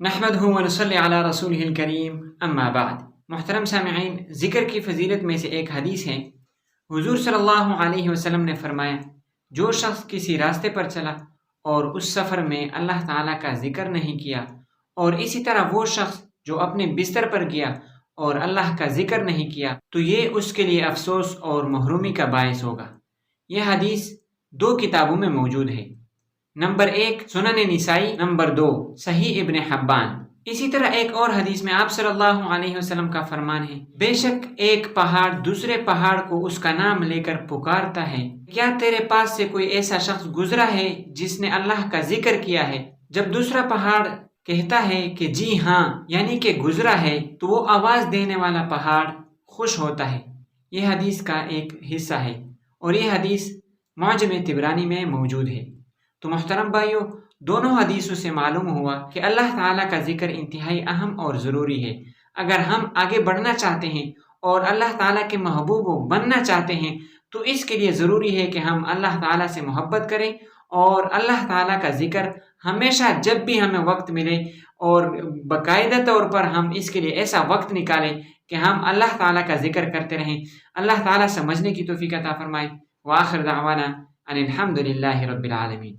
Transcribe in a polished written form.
نحمدہ ونصلی علی رسولہ الکریم اما بعد۔ محترم سامعین، ذکر کی فضیلت میں سے ایک حدیث ہے۔ حضور صلی اللہ علیہ وسلم نے فرمایا، جو شخص کسی راستے پر چلا اور اس سفر میں اللہ تعالیٰ کا ذکر نہیں کیا، اور اسی طرح وہ شخص جو اپنے بستر پر گیا اور اللہ کا ذکر نہیں کیا، تو یہ اس کے لیے افسوس اور محرومی کا باعث ہوگا۔ یہ حدیث 2 کتابوں میں موجود ہے۔ نمبر 1 سنن نسائی، نمبر 2 صحیح ابن حبان۔ اسی طرح ایک اور حدیث میں آپ صلی اللہ علیہ وسلم کا فرمان ہے، بے شک ایک پہاڑ دوسرے پہاڑ کو اس کا نام لے کر پکارتا ہے، کیا تیرے پاس سے کوئی ایسا شخص گزرا ہے جس نے اللہ کا ذکر کیا ہے؟ جب دوسرا پہاڑ کہتا ہے کہ جی ہاں، یعنی کہ گزرا ہے، تو وہ آواز دینے والا پہاڑ خوش ہوتا ہے۔ یہ حدیث کا ایک حصہ ہے، اور یہ حدیث معجم طبرانی میں موجود ہے۔ تو محترم بھائیو، دونوں حدیثوں سے معلوم ہوا کہ اللہ تعالیٰ کا ذکر انتہائی اہم اور ضروری ہے۔ اگر ہم آگے بڑھنا چاہتے ہیں اور اللہ تعالیٰ کے محبوب بننا چاہتے ہیں، تو اس کے لیے ضروری ہے کہ ہم اللہ تعالیٰ سے محبت کریں اور اللہ تعالیٰ کا ذکر ہمیشہ جب بھی ہمیں وقت ملے اور باقاعدہ طور پر ہم اس کے لیے ایسا وقت نکالیں کہ ہم اللہ تعالیٰ کا ذکر کرتے رہیں۔ اللہ تعالیٰ سمجھنے کی توفیق عطا فرمائے۔ وآخر دعوانا ان الحمد للہ رب العالمین۔